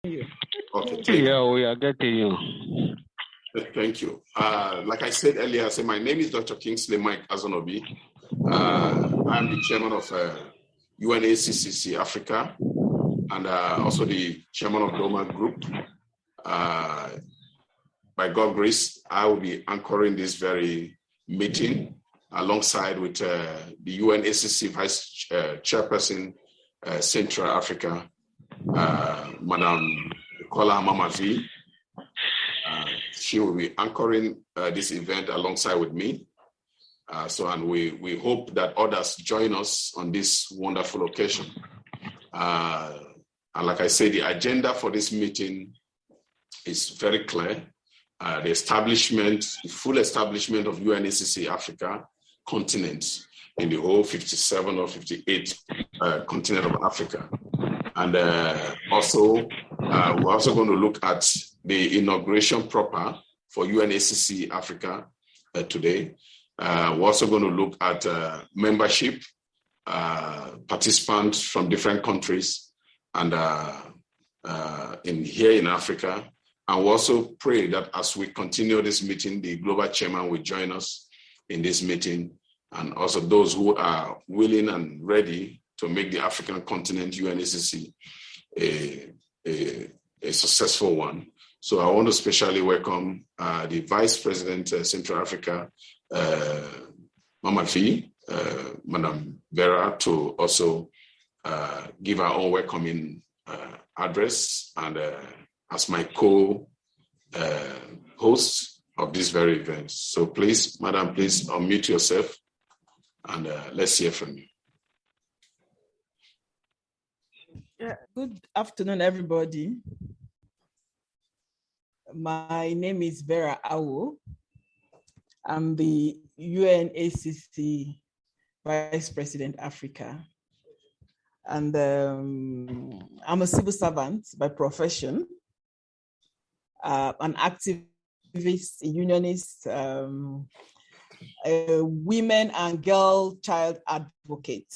Okay. Yeah, we are getting you. Thank you. Like I said earlier, my name is Dr. Kingsley Mike Azonobi. I'm the chairman of UNAccc Africa and also the chairman of Doma Group. By God's grace, I will be anchoring this very meeting alongside with the UNSCC Vice Chairperson, Central Africa, Madam Kola Mamavi. She will be anchoring this event alongside with me. And we hope that others join us on this wonderful occasion. And like I say, the agenda for this meeting is very clear. The full establishment of UNSCC Africa continent in the whole 57 or 58 continent of Africa. And we're also going to look at the inauguration proper for UNSCC Africa today. We're also going to look at membership, participants from different countries and here in Africa. And we also pray that as we continue this meeting, the global chairman will join us in this meeting, and also those who are willing and ready to make the African continent UNSCC a successful one. So I want to especially welcome the Vice President Central Africa, Mama V, Madam Vera, to also give our own welcoming address and as my co-host of this very event. So please, Madam, please unmute yourself and let's hear from you. Good afternoon, everybody. My name is Vera Awo. I'm the UNAccc Vice President Africa. And I'm a civil servant by profession, an activist, a unionist, a women and girl child advocate.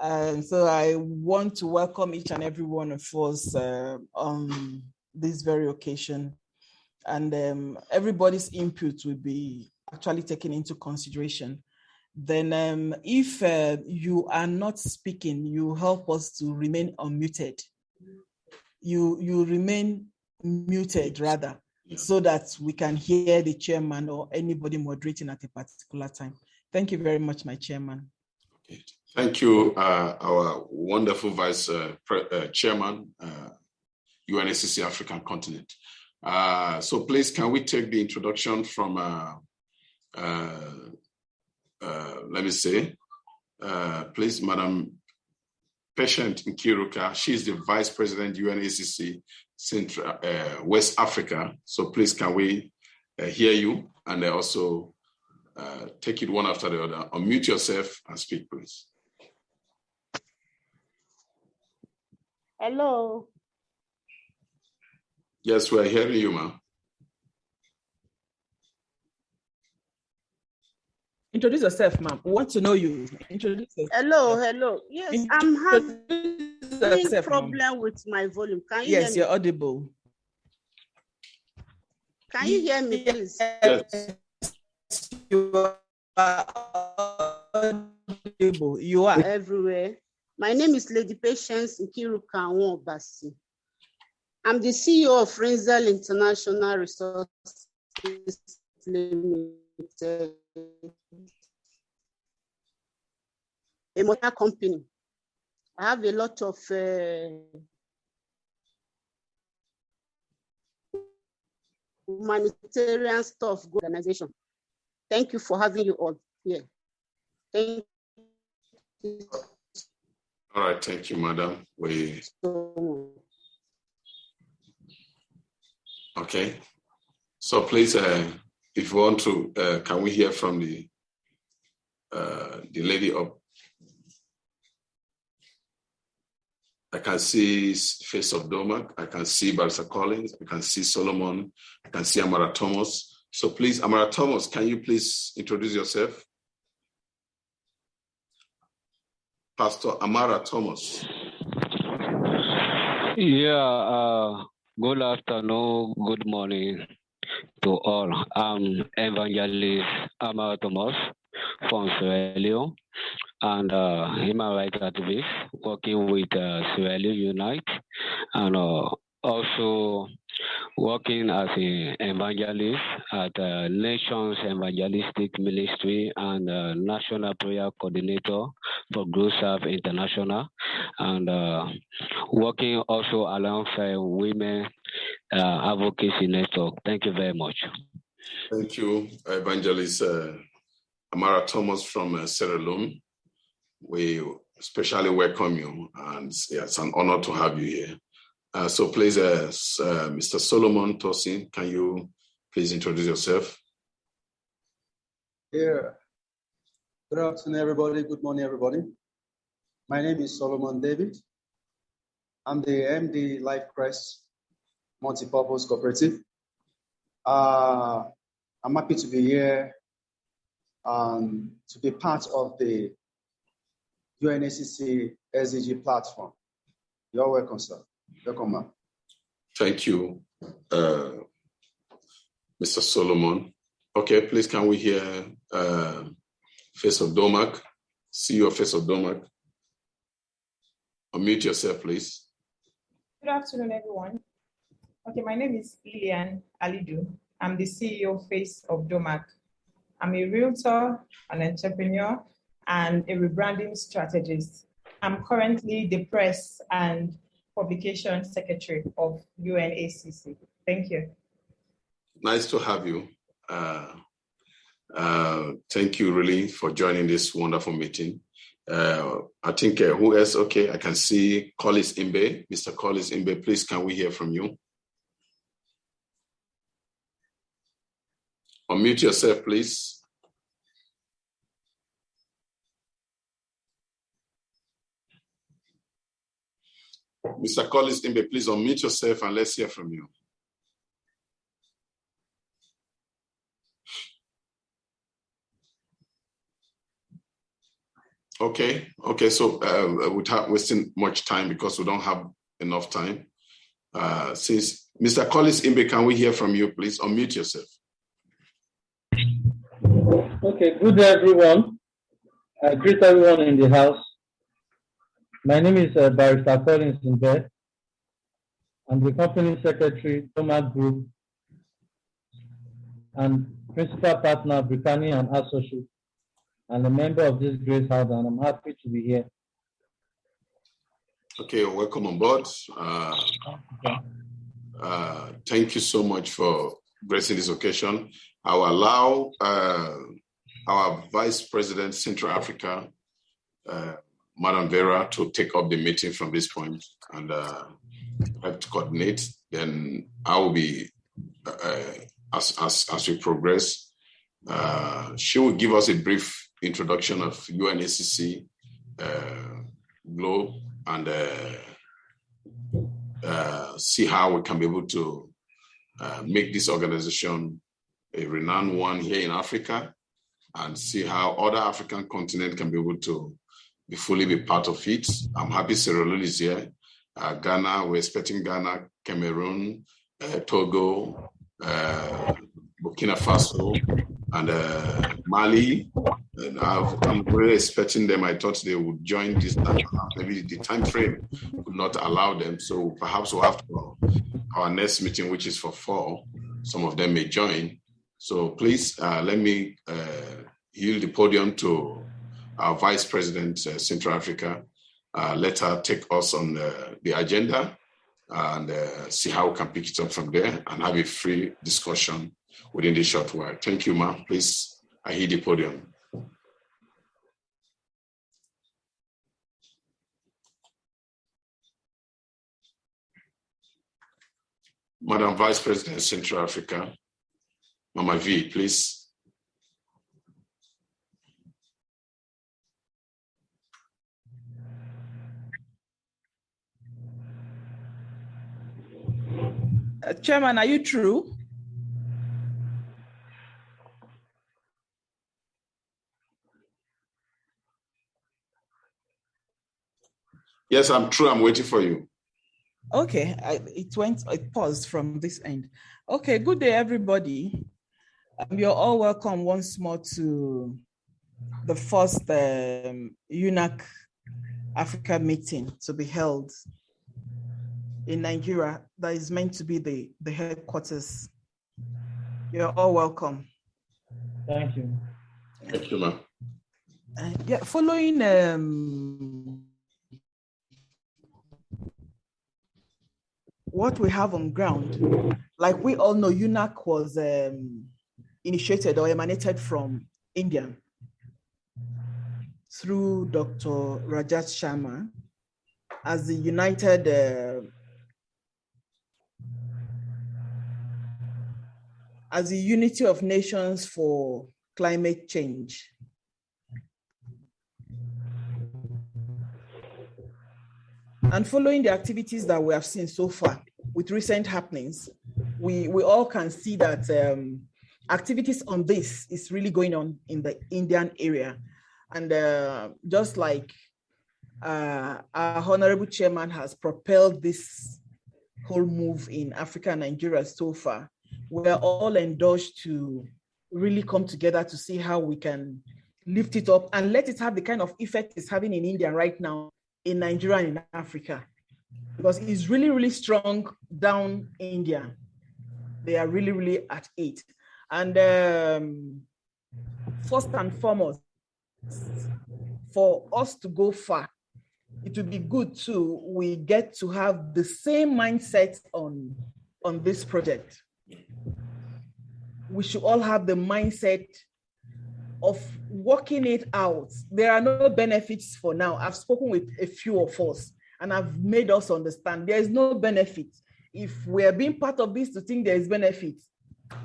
And so I want to welcome each and every one of us on this very occasion. And everybody's input will be actually taken into consideration. Then if you are not speaking, you help us to remain unmuted. You remain muted rather, so that we can hear the chairman or anybody moderating at a particular time. Thank you very much, my chairman. Okay. Thank you, our wonderful Vice Chairman, UNSCC African Continent. So please, can we take the introduction from, let me say, please, Madam Patient Nkiruka. She's the Vice President, UNSCC Central West Africa. So please, can we hear you and also take it one after the other. Unmute yourself and speak, please. Hello. Yes, we're hearing you, ma'am. Introduce yourself, ma'am. We want to know you. Introduce yourself. Hello. Yes, I'm having a problem with my volume. Can you hear me? You're audible. Can you hear me, please? Yes. You are audible. You are everywhere. My name is Lady Patience Nkiruka Nwobasi. I'm the CEO of Renzel International Resources Limited, a motor company. I have a lot of humanitarian stuff organization. Thank you for having you all here. Thank you. All right, thank you, madam. Okay. So please, if you want to, can we hear from the lady up? I can see face of Domac. I can see Barrister Collins. I can see Solomon. I can see Amara Thomas. So please, Amara Thomas, can you please introduce yourself? Pastor Amara Thomas. Good afternoon, good morning to all. I'm Evangelist Amara Thomas from Sierra Leone and human rights activist working with Sierra Leone Unite and also working as an evangelist at Nations Evangelistic Ministry and National Prayer Coordinator for GrowServe International, and working also alongside Women Advocacy Network. Thank you very much. Thank you, Evangelist Amara Thomas from Sierra Leone. We especially welcome you, and it's an honor to have you here. So please, Mr. Solomon Tosin, can you please introduce yourself? Yeah. Good afternoon, everybody. Good morning, everybody. My name is Solomon David. I'm the MD Life Crest Multipurpose Cooperative. I'm happy to be here to be part of the UNSCC SDG platform. You're welcome, sir. Welcome, ma'am. Thank you, Mr. Solomon. Okay, please can we hear Face of Domac, CEO of Face of Domac. Unmute yourself, please. Good afternoon, everyone. Okay, my name is Lilian Alidu. I'm the CEO of Face of Domac. I'm a realtor, an entrepreneur, and a rebranding strategist. I'm currently the press and publication secretary of UNAccc. Thank you. Nice to have you. Thank you really for joining this wonderful meeting. I think who else? Okay, I can see Collis Imbe. Mr. Collis Imbe, please can we hear from you? Unmute yourself, please. Mr. Collis Imbe, please unmute yourself and let's hear from you. Okay, so without wasting much time because we don't have enough time. Since Mr. Collis Imbe, can we hear from you, please? Unmute yourself. Okay, good day, everyone. I greet everyone in the house. My name is Barrister Collins Imbe. I'm the company secretary, Domac Group, and principal partner, Britannia and Associates, and a member of this great house, and I'm happy to be here. Okay, welcome on board. Thank you so much for gracing this occasion. I will allow our Vice President, Central Africa, Madam Vera, to take up the meeting from this point and help to coordinate. Then I will be, as we progress, she will give us a brief introduction of UNSCC Globe and see how we can be able to make this organization a renowned one here in Africa and see how other African continents can be able to fully be part of it. I'm happy Sierra Leone is here. Ghana, we're expecting Ghana, Cameroon, Togo, Burkina Faso, and Mali. And I'm really expecting them. I thought they would join this. Maybe the time frame would not allow them. So perhaps we'll have to, our next meeting, which is for 4, some of them may join. So please let me yield the podium to our Vice President, Central Africa. Let her take us on the agenda and see how we can pick it up from there and have a free discussion within this short while. Thank you, ma'am. Please, I yield the podium. Madam Vice President, Central Africa, Mama V, please. Chairman, are you through? Yes, I'm true. I'm waiting for you. Okay, it paused from this end. Okay, good day, everybody. You're all welcome once more to the first UNAC Africa meeting to be held in Nigeria. That is meant to be the headquarters. You're all welcome. Thank you. Thank you, ma'am. Yeah, following what we have on ground, like we all know, UNAC was initiated or emanated from India through Dr. Rajat Sharma as the as the Unity of Nations for Climate Change. And following the activities that we have seen so far with recent happenings, we all can see that activities on this is really going on in the Indian area. And just like our Honorable Chairman has propelled this whole move in Africa and Nigeria so far, we are all endorsed to really come together to see how we can lift it up and let it have the kind of effect it's having in India right now, in Nigeria and in Africa, because it's really, really strong down India. They are really, really at it. And first and foremost, for us to go far, it would be good too, we get to have the same mindset on this project. We should all have the mindset of working it out. There are no benefits for now. I've spoken with a few of us and I've made us understand there is no benefit. If we are being part of this to think there is benefit,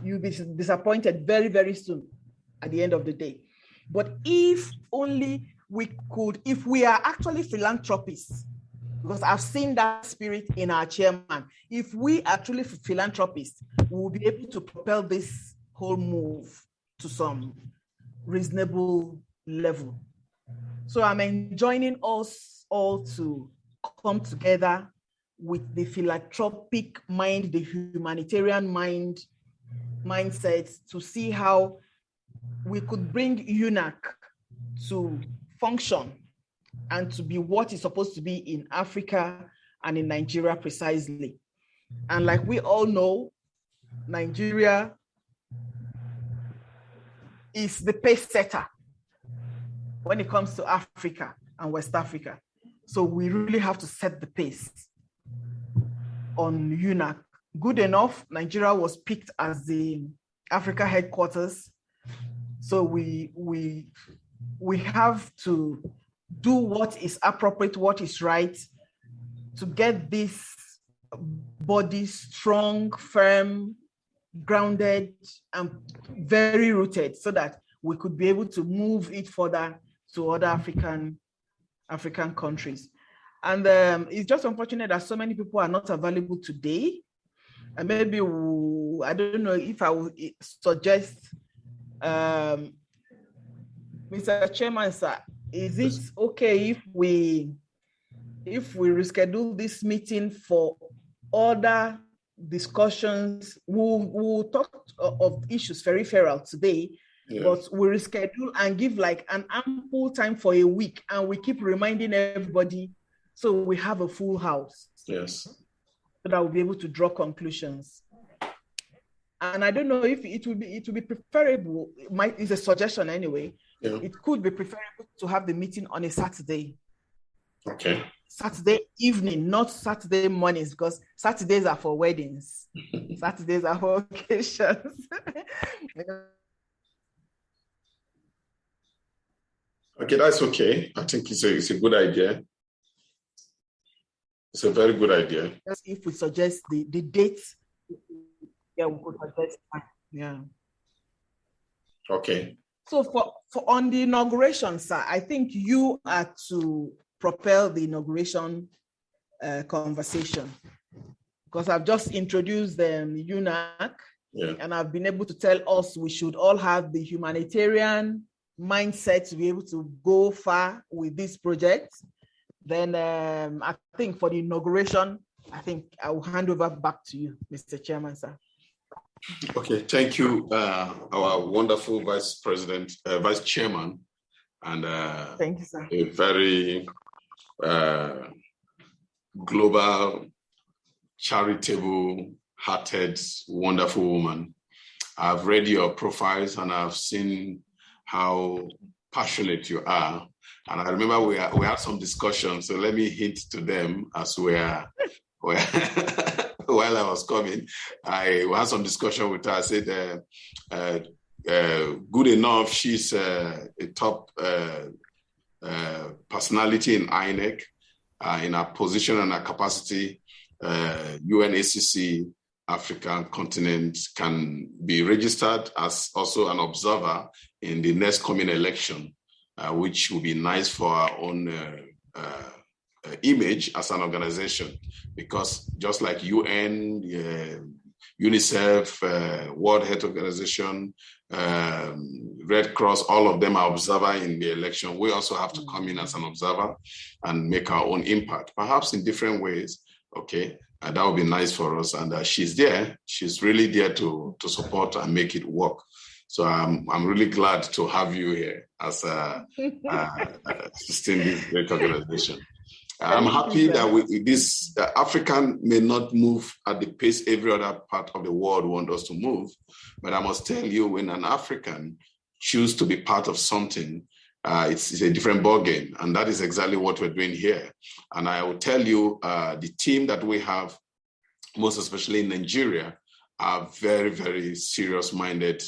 you'll be disappointed very, very soon at the end of the day. But if only we could, if we are actually philanthropists, because I've seen that spirit in our chairman, if we are truly philanthropists, we will be able to propel this whole move to some reasonable level. So I'm enjoining us all to come together with the philanthropic mind, the humanitarian mindset, to see how we could bring UNAC to function and to be what it's supposed to be in Africa and in Nigeria precisely. And like we all know, Nigeria is the pace setter when it comes to Africa and West Africa. So we really have to set the pace on UNAC. Good enough, Nigeria was picked as the Africa headquarters. So we have to do what is appropriate, what is right, to get this body strong, firm, grounded, and very rooted, so that we could be able to move it further to other African countries. And it's just unfortunate that so many people are not available today. And maybe I don't know if I would suggest, Mr. Chairman, sir, is it okay if we reschedule this meeting for other discussions? We'll talk of issues peripheral today, but we reschedule and give like an ample time for a week, and we keep reminding everybody, so we have a full house. Yes. So that we'll be able to draw conclusions. And I don't know if it would be preferable. It's a suggestion anyway. Yeah. It could be preferable to have the meeting on a Saturday. Okay. Saturday evening, not Saturday mornings, because Saturdays are for weddings. Saturdays are for occasions. Okay, that's okay. I think it's a good idea. It's a very good idea. If we suggest the dates, yeah, we could suggest. Yeah. Okay. So for on the inauguration, sir, I think you are to propel the inauguration conversation, because I've just introduced UNAC, and I've been able to tell us we should all have the humanitarian mindset to be able to go far with this project. Then I think for the inauguration, I think I will hand over back to you, Mr. Chairman, sir. Okay, thank you, our wonderful Vice Chairman, and thank you, sir. A very global, charitable-hearted, wonderful woman. I've read your profiles and I've seen how passionate you are. And I remember we had some discussion, so let me hint to them as while I was coming. I had some discussion with her. I said, good enough, she's a top personality in INEC, in her position and her capacity. UNSCC African continent can be registered as also an observer in the next coming election, which will be nice for our own image as an organization, because just like UN, UNICEF, World Health Organization, Red Cross, all of them are observer in the election. We also have to come in as an observer and make our own impact, perhaps in different ways. Okay, that would be nice for us. And she's there. She's really there to support and make it work. So I'm really glad to have you here as assisting this great organization. I'm happy that this African may not move at the pace every other part of the world wants us to move, but I must tell you, when an African chooses to be part of something, it's a different ballgame, and that is exactly what we're doing here. And I will tell you, the team that we have, most especially in Nigeria, are very, very serious-minded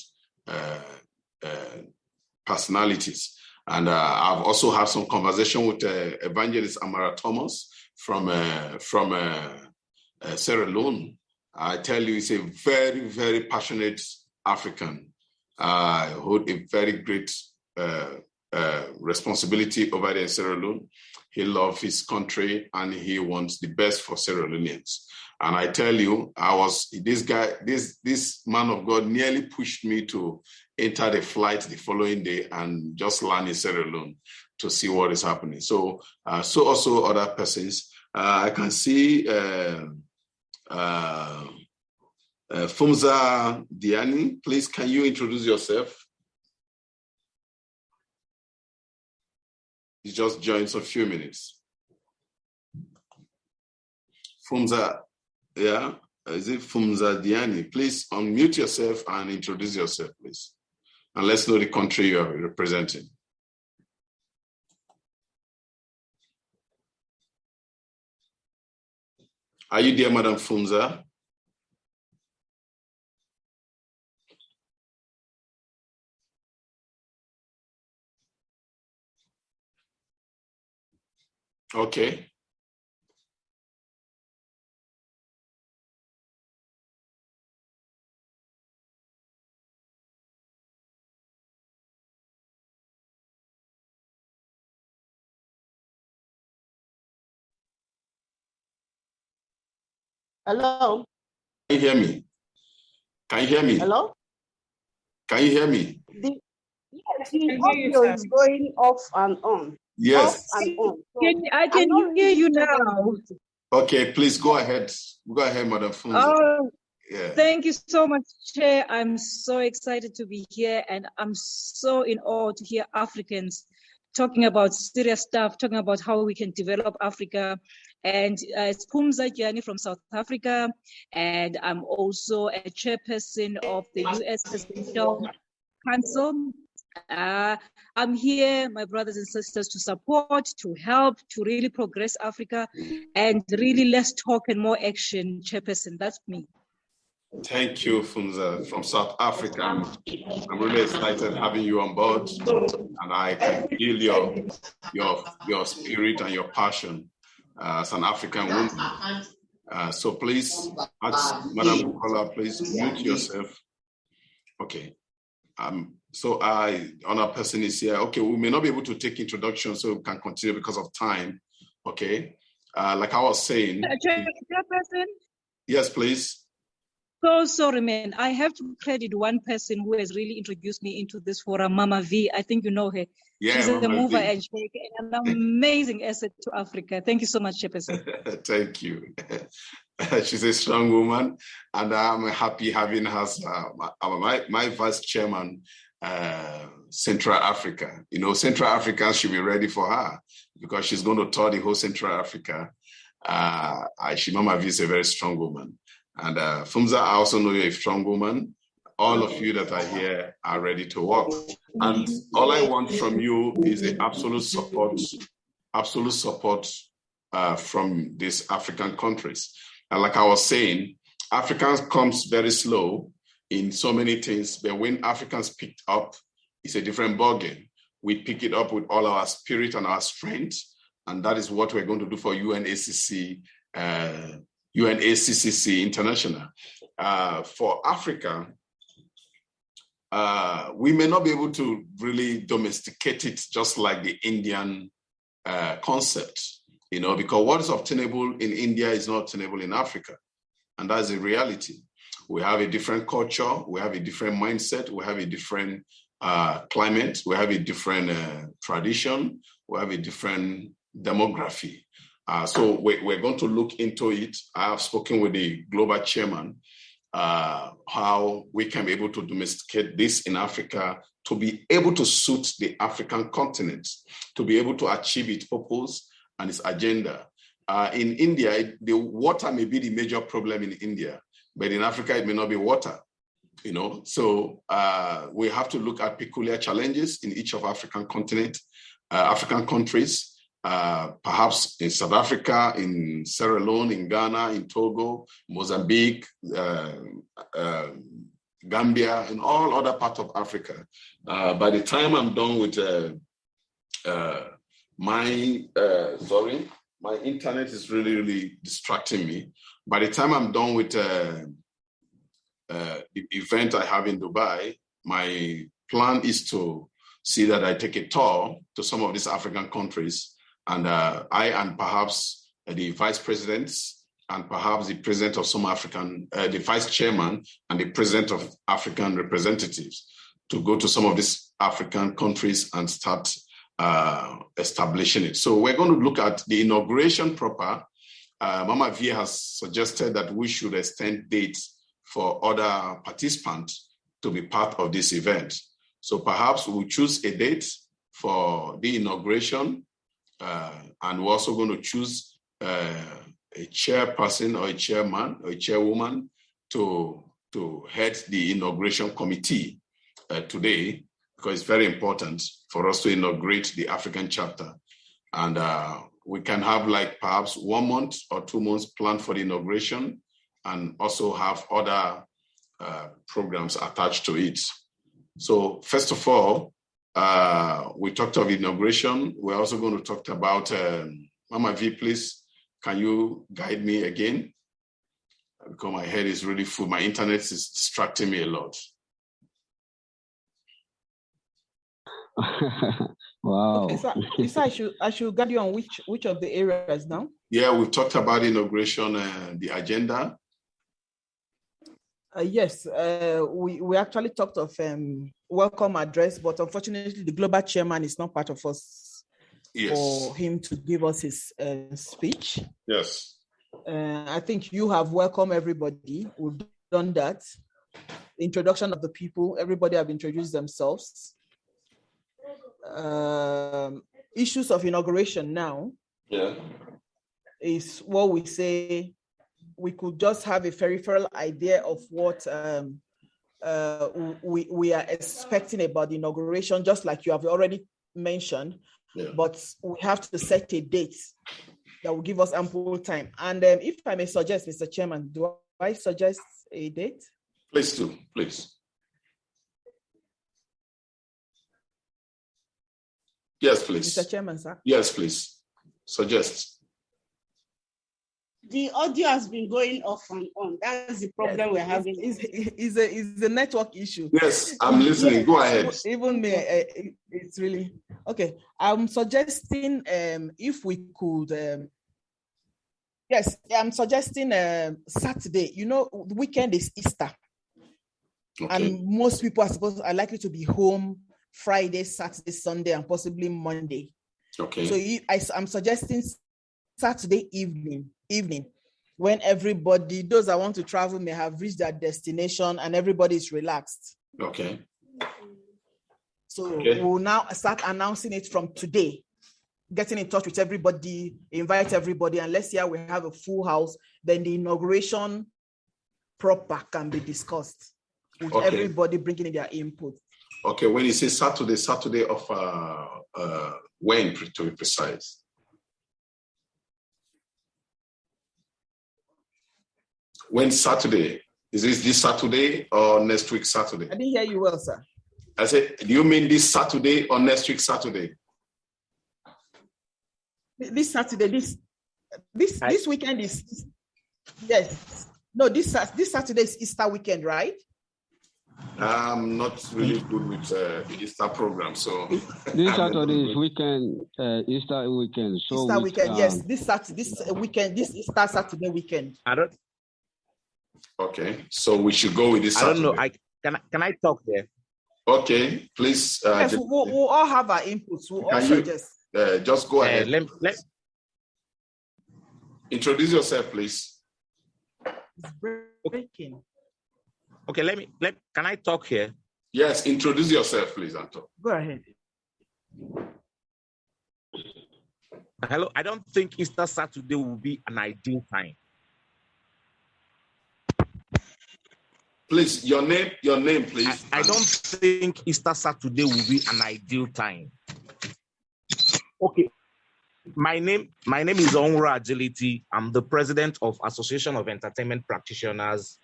personalities. And I've also had some conversation with Evangelist Amara Thomas from Sierra Leone. I tell you, he's a very, very passionate African, hold a very great responsibility over there in Sierra Leone. He loves his country and he wants the best for Sierra Leoneans. And I tell you, this man of God nearly pushed me to enter the flight the following day and just land in Sierra Leone to see what is happening. So also other persons. I can see Fumza Diani. Please, can you introduce yourself? You just joined a few minutes. Fumza, yeah, is it Fumza Diani? Please unmute yourself and introduce yourself, please. And let's know the country you are representing. Are you there, Madam Fumza? Okay. Hello? Can you hear me? Can you hear me? Hello? Can you hear me? The audio is going off and on. Yes. Off and on. So I can hear you now. Okay, please go ahead. Go ahead, Madam Funza. Yeah. Thank you so much, Chair. I'm so excited to be here, and I'm so in awe to hear Africans talking about serious stuff, talking about how we can develop Africa. And it's Pumza Gianni from South Africa, and I'm also a chairperson of the US Presidential Council. I'm here, my brothers and sisters, to support, to help, to really progress Africa, and really less talk and more action, chairperson. That's me. Thank you, Funza, from South Africa. I'm really excited having you on board, and I can feel your spirit and your passion as an African woman. So please, Madam Bukola, please mute yourself. Okay. So another person is here. Okay, we may not be able to take introduction, so we can continue because of time. Okay. Like I was saying. Chairperson? Yes, please. so sorry, man. I have to credit one person who has really introduced me into this forum, Mama V. I think you know her. Yeah, She's Mama a mover V. and shaker and an amazing asset to Africa. Thank you so much, Chairperson. Thank you. She's a strong woman, and I'm happy having her as my vice chairman, Central Africa. You know, Central Africans should be ready for her because she's going to tour the whole Central Africa. Mama V is a very strong woman. And Fumza, I also know you're a strong woman. All of you that are here are ready to work. And all I want from you is the absolute support from these African countries. And like I was saying, Africans comes very slow in so many things, but when Africans picked up, it's a different ballgame. We pick it up with all our spirit and our strength, and that is what we're going to do for UNAccc, UNAccc International. For Africa, we may not be able to really domesticate it just like the Indian concept. You know, because what is obtainable in India is not obtainable in Africa. And that's a reality. We have a different culture, we have a different mindset, we have a different climate, we have a different tradition, we have a different demography. So we're going to look into it. I have spoken with the global chairman, how we can be able to domesticate this in Africa to be able to suit the African continent, to be able to achieve its purpose and its agenda. In India, the water may be the major problem in India, but in Africa, it may not be water, you know? So we have to look at peculiar challenges in each of African countries, perhaps in South Africa, in Sierra Leone, in Ghana, in Togo, Mozambique, Gambia, and all other parts of Africa. By the time I'm done with my internet is really distracting me. By the time I'm done with the event I have in Dubai, my plan is to see that I take a tour to some of these African countries, and I and perhaps the vice presidents and perhaps the president of some African, the vice chairman and the president of African representatives to go to some of these African countries and start establishing it. So we're going to look at the inauguration proper. Mama V has suggested that we should extend dates for other participants to be part of this event. So perhaps we'll choose a date for the inauguration, and we're also going to choose a chairperson or a chairman or a chairwoman to head the inauguration committee today, because it's very important for us to inaugurate the African chapter. And we can have like perhaps 1 month or 2 months planned for the inauguration, and also have other programs attached to it. So first of all, we talked of inauguration. We're also going to talk about, Mama V, please, can you guide me again? Because my head is really full. My internet is distracting me a lot. Wow. Okay, so I should guide you on which of the areas now? Yeah, we've talked about inauguration and the agenda. Yes, we actually talked of welcome address, but unfortunately the global chairman is not part of us. Yes. For him to give us his speech. Yes. I think you have welcomed everybody. We've done that. The introduction of the people, everybody have introduced themselves. Issues of inauguration now is what we say. We could just have a peripheral idea of what we are expecting about the inauguration, just like you have already mentioned, but we have to set a date that will give us ample time. And if I may suggest, Mr. Chairman, do I suggest a date? Please do, please. Yes, please. Mr. Chairman, sir. Yes, please. Suggest. The audio has been going off and on. That's the problem we're having. It's a network issue. Yes, I'm listening. Yes. Go ahead. Even me, it's really okay. I'm suggesting if we could Yes, I'm suggesting Saturday. You know, the weekend is Easter. Okay. And most people are likely to be home Friday, Saturday, Sunday, and possibly Monday. Okay. So I'm suggesting Saturday evening, when everybody, those that want to travel may have reached their destination and everybody is relaxed. Okay. So we'll now start announcing it from today, getting in touch with everybody, invite everybody, and let's say we have a full house, then the inauguration proper can be discussed with everybody bringing in their input. Okay, when you say Saturday of when, to be precise? When Saturday? Is this Saturday or next week Saturday? I didn't hear you well, sir. I said, do you mean this Saturday or next week Saturday? This Saturday, this weekend is, yes. No, this Saturday is Easter weekend, right? I'm not really good with the Easter program, so. This Saturday is weekend, Easter weekend. So Easter weekend, yes. This weekend, this Easter Saturday weekend. Okay, so we should go with this Saturday. I don't know. Can I talk there? Okay, please. Yes, we'll all have our inputs. We'll all suggest. Just go ahead. Introduce yourself, please. It's breaking. Okay, can I talk here? Yes, introduce yourself, please, Anto. Go ahead. Hello, I don't think Easter Saturday will be an ideal time. Please, your name, please. I don't think Easter Saturday will be an ideal time. Okay. My name is Onwura Agility. I'm the president of Association of Entertainment Practitioners.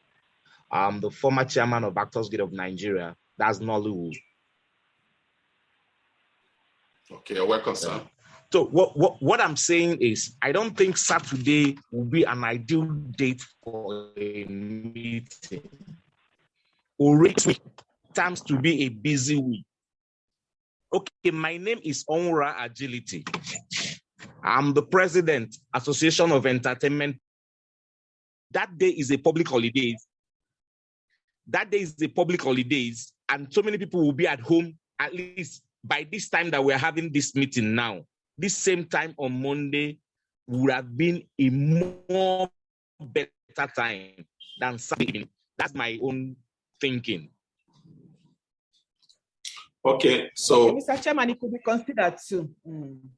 I'm the former chairman of Actors Guild of Nigeria. That's Nollywood. Okay, you're welcome, sir. So what I'm saying is, I don't think Saturday will be an ideal date for a meeting. Next week tends to be a busy week. Okay, my name is Onwura Agility. I'm the president, Association of Entertainment. That day is a public holiday. And so many people will be at home, at least by this time that we're having this meeting now. This same time on Monday would have been a more better time than Saturday. That's my own thinking. Okay, so Mr. Chairman, it could be considered too.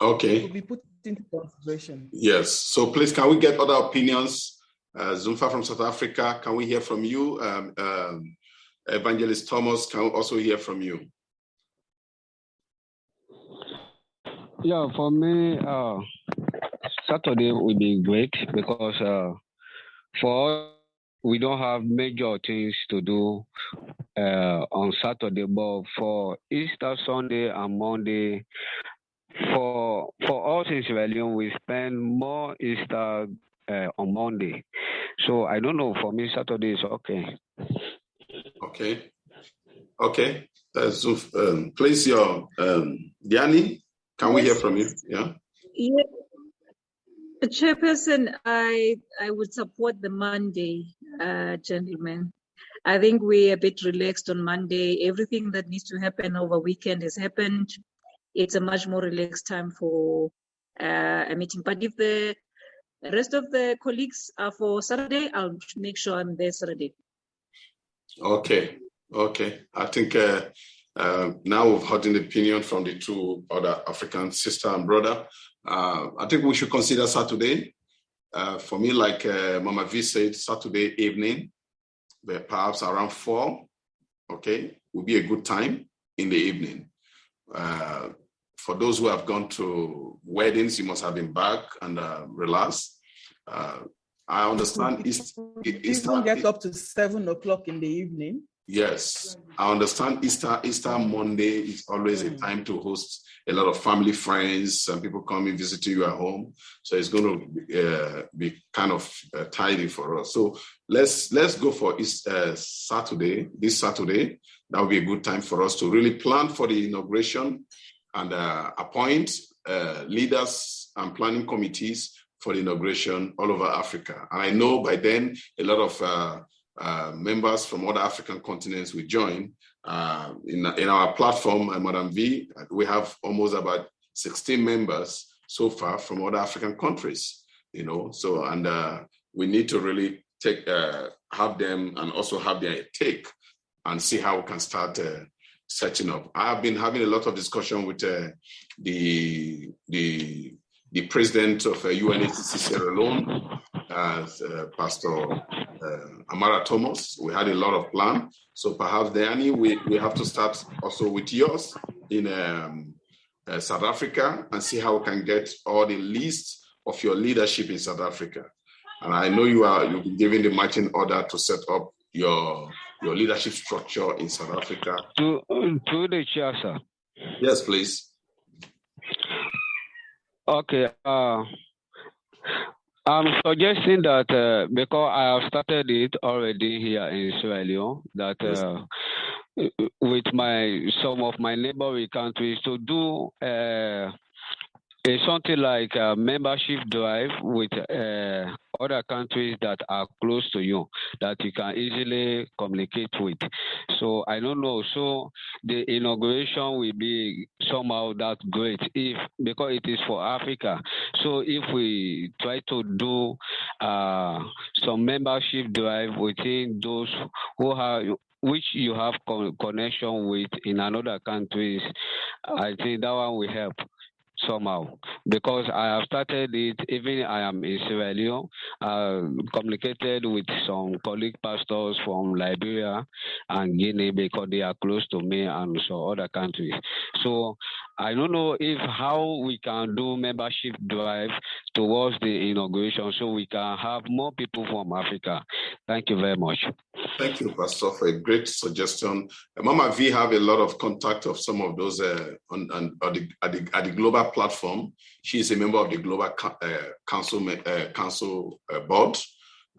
Okay, it could be put into consideration. Yes. So please, can we get other opinions? Zumfa from South Africa, can we hear from you? Evangelist Thomas, can we also hear from you? Yeah, for me, Saturday would be great because for us, we don't have major things to do on Saturday, but for Easter Sunday and Monday, for us in Sierra Leone, we spend more Easter on Monday. So I don't know, for me, Saturday is okay. Okay. Please, your Diani, can we hear from you? Yeah. Chairperson, I would support the Monday, gentlemen. I think we're a bit relaxed on Monday. Everything that needs to happen over weekend has happened. It's a much more relaxed time for a meeting. But if the rest of the colleagues are for Saturday, I'll make sure I'm there Saturday. Okay. I think now we've heard an opinion from the two other African sister and brother. I think we should consider Saturday. For me, like Mama V said, Saturday evening, perhaps around 4, okay, would be a good time in the evening. For those who have gone to weddings, you must have been back and relaxed. I understand Easter get up to 7 o'clock in the evening. Yes, I understand Easter Monday is always a time to host a lot of family, friends, and people coming visiting you at home. So it's going to be kind of tidy for us. So let's go for Saturday, this Saturday. That will be a good time for us to really plan for the inauguration and appoint leaders and planning committees for the inauguration all over Africa. And I know by then a lot of members from other African continents will join. In our platform, Madam V, we have almost about 16 members so far from other African countries, so, and we need to really have them and also have their take and see how we can start setting up. I have been having a lot of discussion with the president of UNSCC Sierra Leone, Pastor Amara Thomas. We had a lot of plan. So perhaps, Diane, we have to start also with yours in South Africa and see how we can get all the list of your leadership in South Africa. And I know you'll be giving the marching order to set up your leadership structure in South Africa. To the chair, sir. Yes, please. Okay. I'm suggesting that because I have started it already here in Sierra Leone, that with some of my neighboring countries to do something like a membership drive with other countries that are close to you, that you can easily communicate with. So I don't know. So the inauguration will be somehow that great because it is for Africa. So if we try to do some membership drive within those which you have connection with in another countries, I think that one will help somehow, because I have started it. Even I am in Sierra Leone, communicated with some colleague pastors from Liberia and Guinea because they are close to me, and so other countries. So I don't know how we can do membership drive towards the inauguration so we can have more people from Africa. Thank you very much. Thank you, Pastor, for a great suggestion. Mama V have a lot of contact of some of those at the global platform. She is a member of the Global Council Board,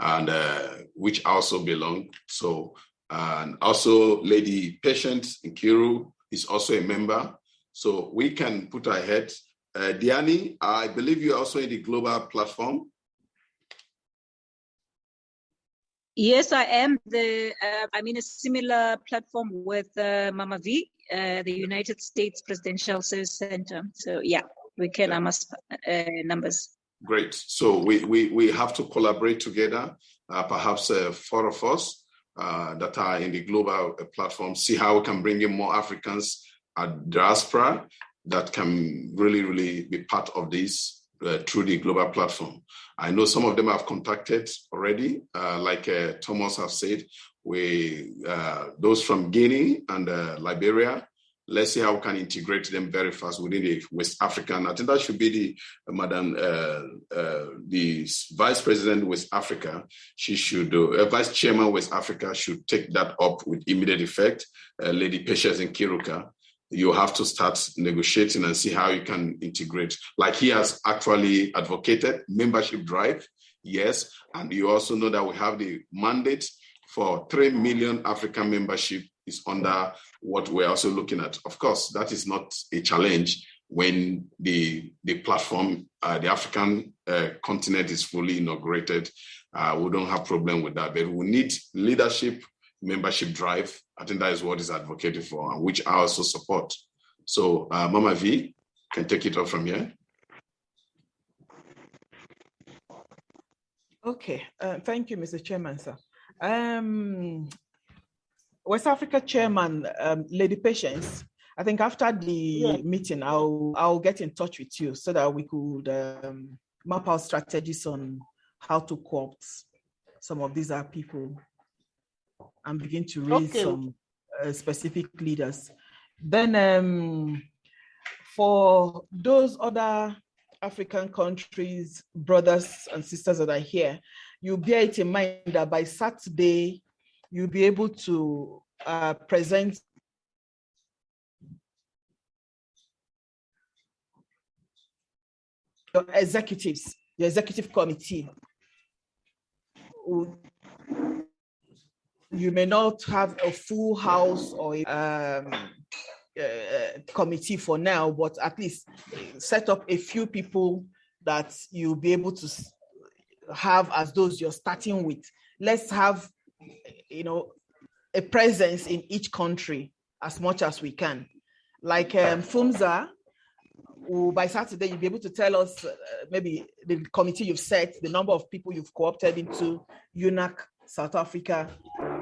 and which also belong. So, and also Lady Patience Nkiru is also a member. So we can put ahead. Diani, I believe you're also in the global platform. Yes, I am. I'm in a similar platform with Mama V, the United States Presidential Service Center. So yeah, we can amass numbers. Great. So we have to collaborate together, perhaps 4 of us that are in the global platform, see how we can bring in more Africans at diaspora that can really be part of this through the global platform. I know some of them have contacted already, like Thomas has said, those from Guinea and Liberia. Let's see how we can integrate them very fast within the West African. I think that should be the Vice President West Africa. She should, Vice Chairman West Africa should take that up with immediate effect. Lady Patience Nkiru, you have to start negotiating and see how you can integrate. Like he has actually advocated membership drive, yes. And you also know that we have the mandate for 3 million African membership is under what we're also looking at. Of course, that is not a challenge when the platform, the African continent is fully inaugurated. We don't have problem with that, but we need leadership, membership drive. I think that is what is advocated for, and which I also support. So Mama V can take it up from here. Okay, thank you, Mr. Chairman, sir. West Africa Chairman, Lady Patience, I think after the meeting, I'll get in touch with you so that we could map out strategies on how to co-opt some of these people and begin to raise some specific leaders. Then for those other African countries, brothers and sisters that are here, you bear it in mind that by Saturday, you'll be able to present your executives, your executive committee. You may not have a full house or a committee for now, but at least set up a few people that you'll be able to have as those you're starting with. Let's have, a presence in each country as much as we can. Like Funza, by Saturday, you'll be able to tell us maybe the committee you've set, the number of people you've co-opted into UNACC South Africa,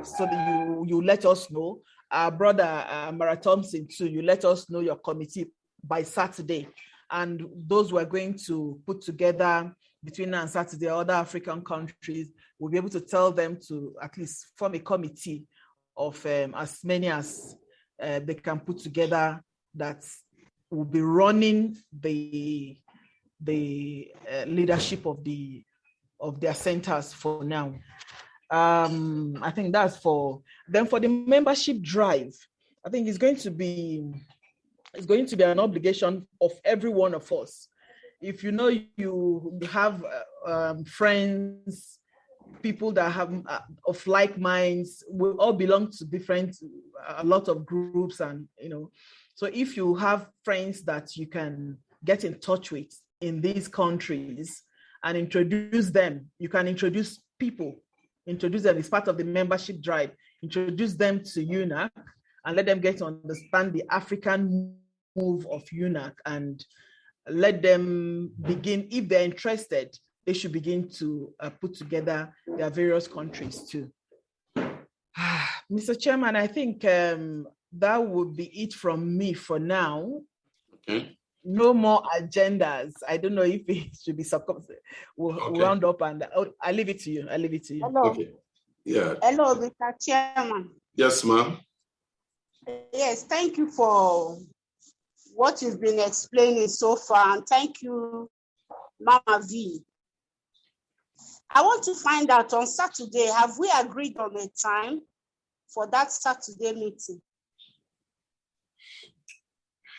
so that you let us know. Our brother Mara Thompson too, you let us know your committee by Saturday. And those we're going to put together between now and Saturday, other African countries, we'll be able to tell them to at least form a committee of as many as they can put together that will be running the leadership of their centers for now. I think that's for the membership drive. I think it's going to be an obligation of every one of us. If you have friends, people that have of like minds, we all belong to a lot of groups, and so if you have friends that you can get in touch with in these countries and introduce them, you can introduce them as part of the membership drive, introduce them to UNACC and let them get to understand the African move of UNACC, and let them begin, if they're interested, they should begin to put together their various countries too. Mr. Chairman, I think that would be it from me for now. Okay. No more agendas. I don't know if it should be we'll round up, and I'll leave it to you. Hello. Okay. Yeah. Hello, Mr. Chairman. Yes, ma'am. Yes, thank you for what you've been explaining so far, and thank you, Mama V. I want to find out on Saturday, have we agreed on a time for that Saturday meeting?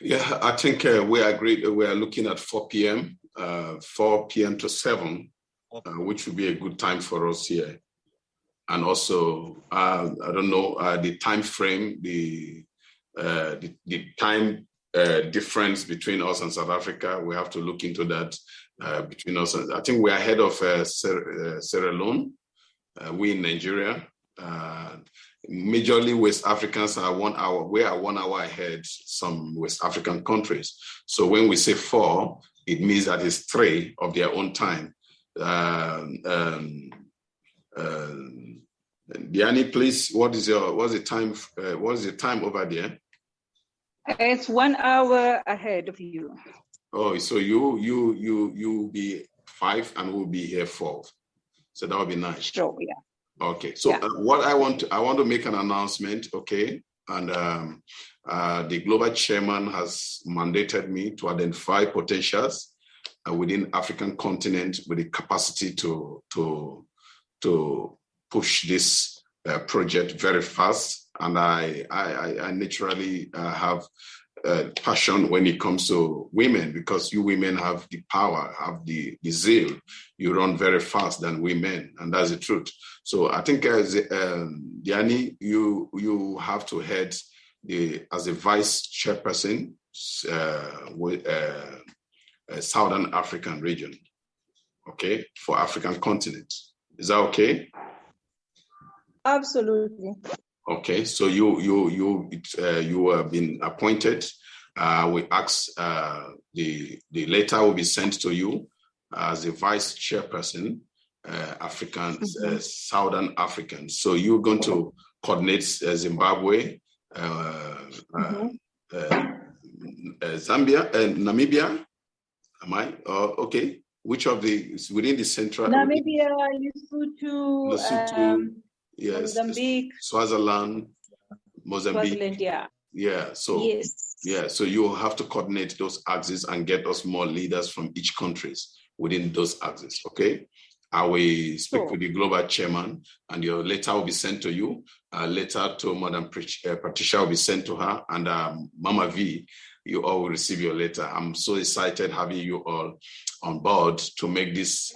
Yeah, I think we agreed. We are looking at 4 p.m., 4 p.m. to 7, which would be a good time for us here. And also, I don't know the time frame, the time difference between us and South Africa. We have to look into that between us. I think we are ahead of Sierra Leone. We in Nigeria. Majorly West Africans are 1 hour. We are 1 hour ahead some West African countries. So when we say 4, it means that it's 3 of their own time. Diani, please, what's the time over there? It's 1 hour ahead of you. Oh, so you be 5 and we'll be here 4. So that would be nice. Sure, yeah. Okay, so what I want to make an announcement, okay, and the global chairman has mandated me to identify potentials within African continent with the capacity to push this project very fast, and I naturally have passion when it comes to women, because you women have the power, have the zeal. You run very fast than women, and that's the truth. So I think as Diani, you have to head as a vice chairperson with Southern African region, okay, for African continent. Is that okay? Absolutely. Okay, so you have been appointed. We ask the letter will be sent to you as a vice chairperson, Southern African. So you're going to coordinate Zimbabwe, Zambia, and Namibia. Am I? Okay. Which of the within the central? Namibia, Lesotho, yes, Mozambique, Swaziland, Mozambique. Swaziland, yeah. Yeah. So yes. Yeah. So you have to coordinate those axes and get us more leaders from each countries within those axes. Okay. I will speak with the global chairman, and your letter will be sent to you. A letter to Madam Patricia will be sent to her, and Mama V, you all will receive your letter. I'm so excited having you all on board to make this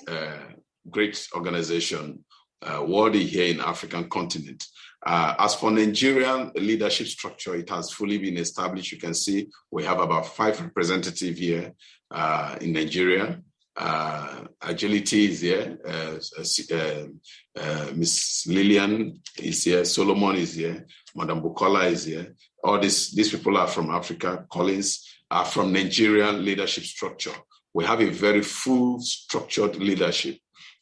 great organization worthy here in African continent. As for Nigerian leadership structure, it has fully been established. You can see we have about 5 representatives here in Nigeria. Agility is here. Miss Lillian is here. Solomon is here. Madam Bukola is here. All these people are from Africa. Collins are from Nigerian leadership structure. We have a very full structured leadership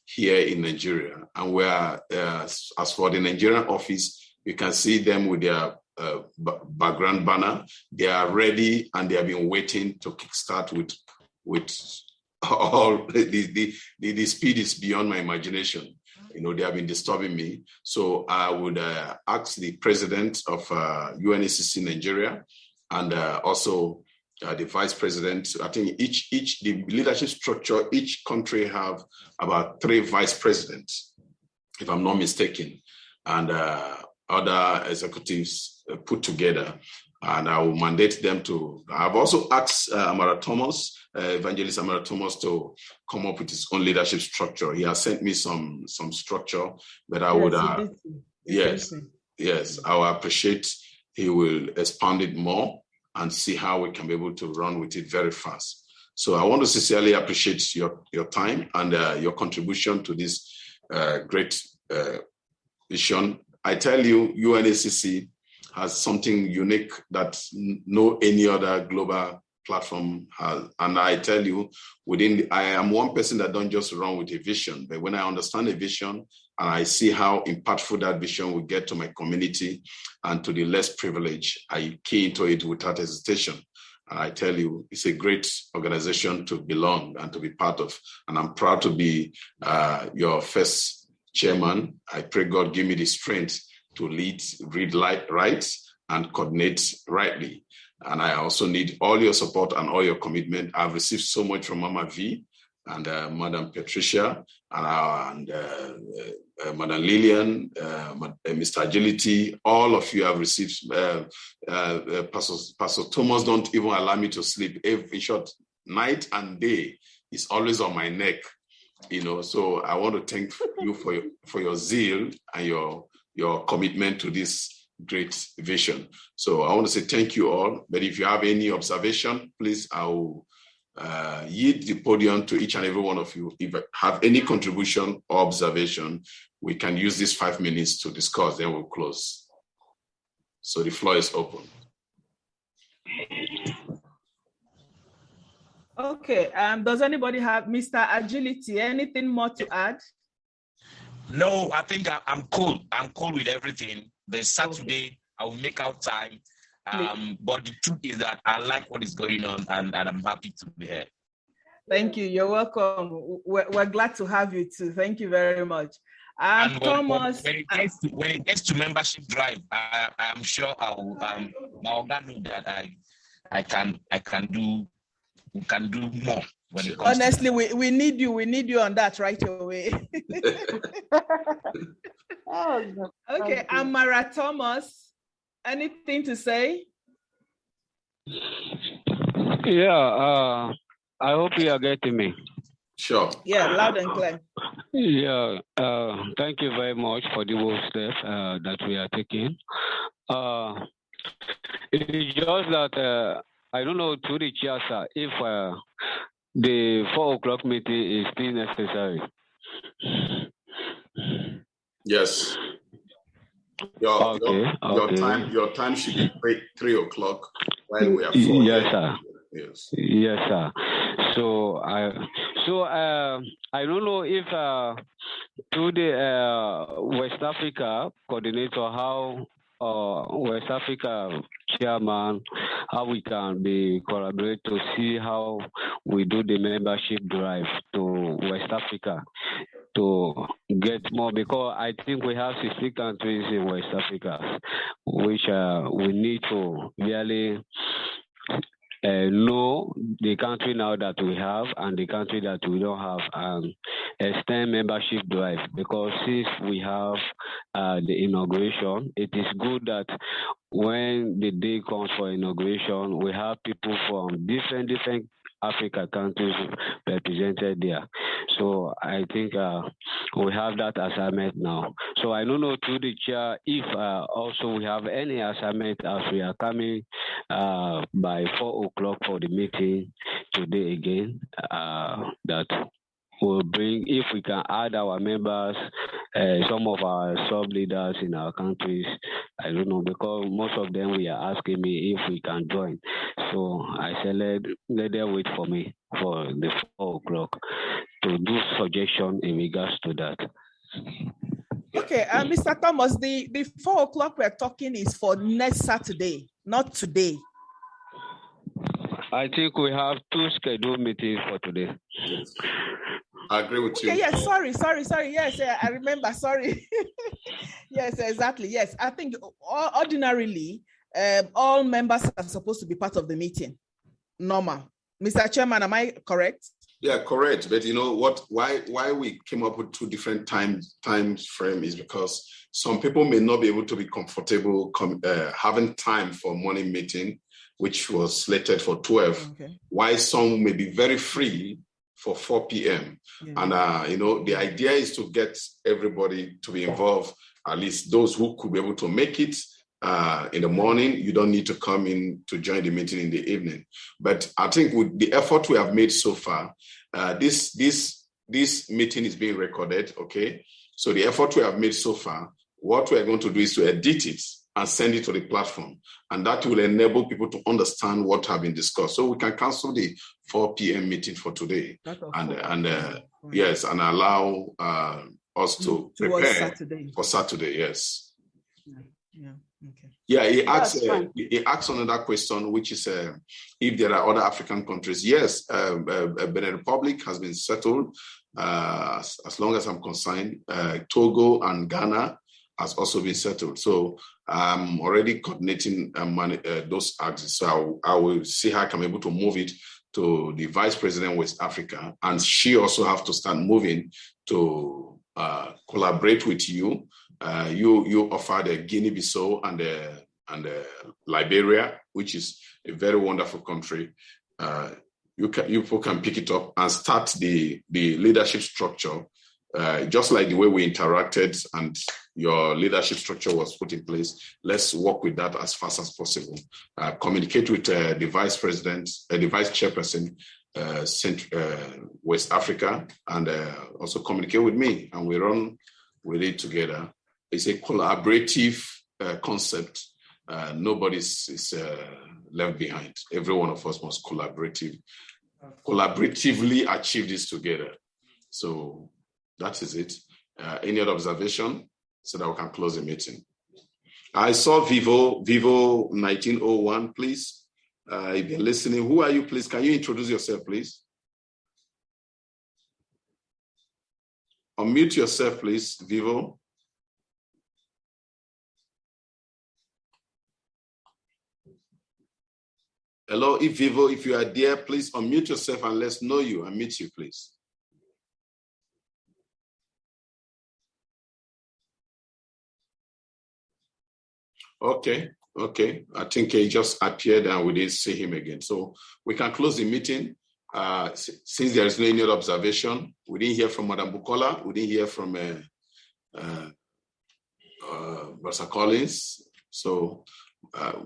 here in Nigeria. And we are, as for the Nigerian office, you can see them with their background banner. They are ready and they have been waiting to kickstart with all the speed is beyond my imagination. They have been disturbing me. So I would ask the president of UNSCC Nigeria and also the vice president. I think the leadership structure, each country have about 3 vice presidents, if I'm not mistaken, and other executives put together. And I will mandate them to. I've also asked Amara Thomas, Evangelist Amara Thomas, to come up with his own leadership structure. He has sent me some structure, but I would. Yes, I will appreciate. He will expand it more and see how we can be able to run with it very fast. So I want to sincerely appreciate your time and your contribution to this great vision. I tell you, UNSCC has something unique that no any other global platform has. And I tell you, I am one person that don't just run with a vision, but when I understand a vision and I see how impactful that vision will get to my community and to the less privileged, I key into it without hesitation. And I tell you, it's a great organization to belong and to be part of. And I'm proud to be your first chairman. I pray God give me the strength to lead, read right, and coordinate rightly. And I also need all your support and all your commitment. I've received so much from Mama V and Madam Patricia and Madam Lillian, Mr. Agility. All of you have received. Pastor Thomas don't even allow me to sleep. In short, night and day is always on my neck. So I want to thank you for your zeal and your commitment to this great vision. So I want to say thank you all. But if you have any observation, please, I will yield the podium to each and every one of you. If I have any contribution or observation, we can use these 5 minutes to discuss, then we'll close. So the floor is open. Okay, does anybody have, Mr. Agility, anything more to add? No, I think I'm cool. I'm cool with everything. The Saturday, I will make out time. But the truth is that I like what is going on and I'm happy to be here. Thank you. You're welcome. We're glad to have you too. Thank you very much. And Thomas. When it gets to membership drive, I'm sure I will my organ know that I can do more. Honestly, we need you. We need you on that right away. Okay, Amara Thomas, anything to say? Yeah, I hope you are getting me. Sure. Yeah, loud and clear. Yeah, thank you very much for the bold step that we are taking. It's just that I don't know to the chair, sir, if the 4 o'clock meeting is still necessary. Yes. Your time should be 3 o'clock while we are 4. Yes, sir. Yes. Yes, sir. So I don't know if to the West Africa coordinator how West Africa chairman, how we can be collaborate to see how we do the membership drive to West Africa to get more, because I think we have 60 countries in West Africa, which we need to really know the country now that we have and the country that we don't have, and extend membership drive, because since we have the inauguration, it is good that when the day comes for inauguration, we have people from different Africa countries represented there. So I think we have that assignment now. So I don't know through the chair if also we have any assignment as we are coming by 4 o'clock for the meeting today again that will bring, if we can add our members, some of our sub-leaders in our countries, I don't know, because most of them we are asking me if we can join. So I said, let them wait for me for the 4 o'clock to do suggestion in regards to that. Okay, Mr. Thomas, the 4 o'clock we're talking is for next Saturday, not today. I think we have 2 scheduled meetings for today. Yes. I agree with you. Okay, yes, sorry. Yes, I remember, sorry. Yes, exactly. Yes, I think ordinarily, all members are supposed to be part of the meeting. Normal. Mr. Chairman, am I correct? Yeah, correct. But you know what? Why we came up with 2 different time frame is because some people may not be able to be comfortable having time for morning meeting, which was slated for 12. Okay. Why some may be very free for 4 p.m. Yeah. And, you know, the idea is to get everybody to be involved, at least those who could be able to make it in the morning. You don't need to come in to join the meeting in the evening. But I think with the effort we have made so far, this meeting is being recorded, okay? So the effort we have made so far, what we're going to do is to edit it and send it to the platform. And that will enable people to understand what have been discussed. So we can cancel the 4 p.m. meeting for today. Yes, and allow us to prepare for Saturday, yes. Yeah. Okay. Yeah, he asks another question, which is if there are other African countries. Yes, Benin Republic has been settled, as long as I'm concerned. Togo and Ghana has also been settled. So I'm already coordinating those axes. So I will see how I can be able to move it to the Vice President West Africa. And she also have to start moving to collaborate with you. You offer the Guinea-Bissau and Liberia, which is a very wonderful country. You people can pick it up and start the leadership structure, just like the way we interacted and your leadership structure was put in place. Let's work with that as fast as possible. Communicate with the vice president, the vice chairperson, West Africa, and also communicate with me, and we run with it together. It's a collaborative concept. Nobody is left behind. Every one of us must collaboratively achieve this together. So that is it. Any other observation so that we can close the meeting? I saw Vivo 1901, please. If you're listening, who are you, please? Can you introduce yourself, please? Unmute yourself, please, Vivo. Hello, Vivo, if you are there, please unmute yourself and let's know you. Unmute you, please. Okay. I think he just appeared and we didn't see him again. So we can close the meeting. Since there is no any other observation, we didn't hear from Madam Bukola. We didn't hear from Brother Collins. So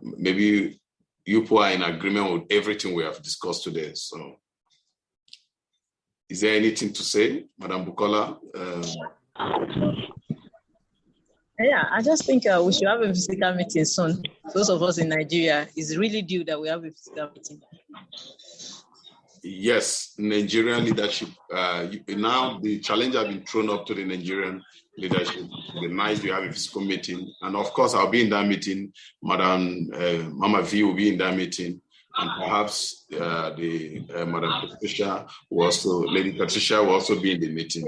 maybe you people are in agreement with everything we have discussed today. So is there anything to say, Madam Bukola? Yeah, I just think we should have a physical meeting soon. Those of us in Nigeria, it's really due that we have a physical meeting. Yes, Nigerian leadership. Now the challenge has been thrown up to the Nigerian leadership. It'd be nice to have a physical meeting. And of course, I'll be in that meeting. Madam Mama V will be in that meeting. And perhaps Madam Patricia Lady Patricia will also be in the meeting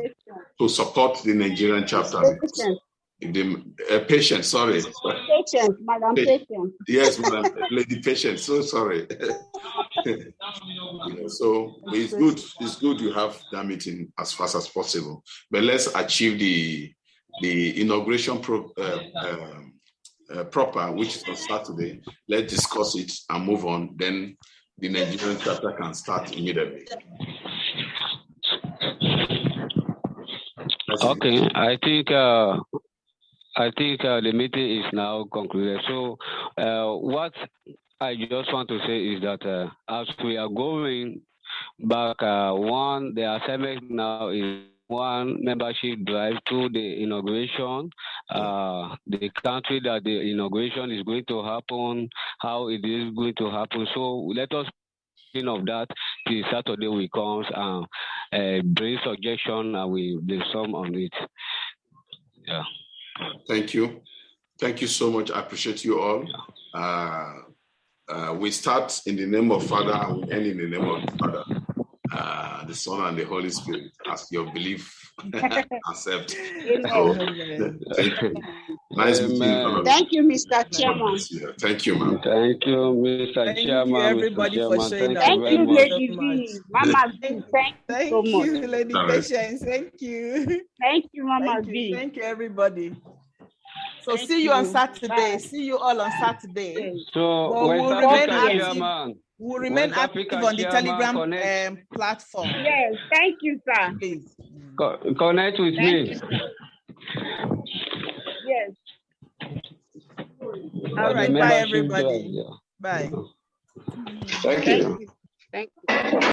to support the Nigerian chapter. Patient, sorry. Patient, Madam Patient. Yes, Madam Lady Patient. So sorry. So it's good you have that meeting as fast as possible. But let's achieve the inauguration proper, which is on Saturday. Let's discuss it and move on. Then the Nigerian chapter can start immediately. Okay, I think the meeting is now concluded. So what I just want to say is that as we are going back. The assignment now is one membership drive to the inauguration, the country that the inauguration is going to happen, how it is going to happen. So let us think of that till Saturday we comes and bring suggestion and we brainstorm on it. Yeah. Thank you. Thank you so much. I appreciate you all. We start in the name of Father and we end in the name of the Father, the Son, and the Holy Spirit, as your belief accept. So, thank you. Nice meeting you. Thank you, Mr. Chairman. Thank you, ma'am. Thank you, Mr. Chairman. Thank you, everybody, for showing up. Thank you, Lady V. Mama V, thank you so much. Thank you, Lady Patience. Thank you. Thank you, Mama V. Thank you, everybody. So see you on Saturday. Bye. See you all on Saturday. So we'll remain active. We'll remain active on the Telegram platform. Yes, thank you, sir. Please. Connect with me. Yes. All right. Bye, everybody. Bye. Thank you. Thank you.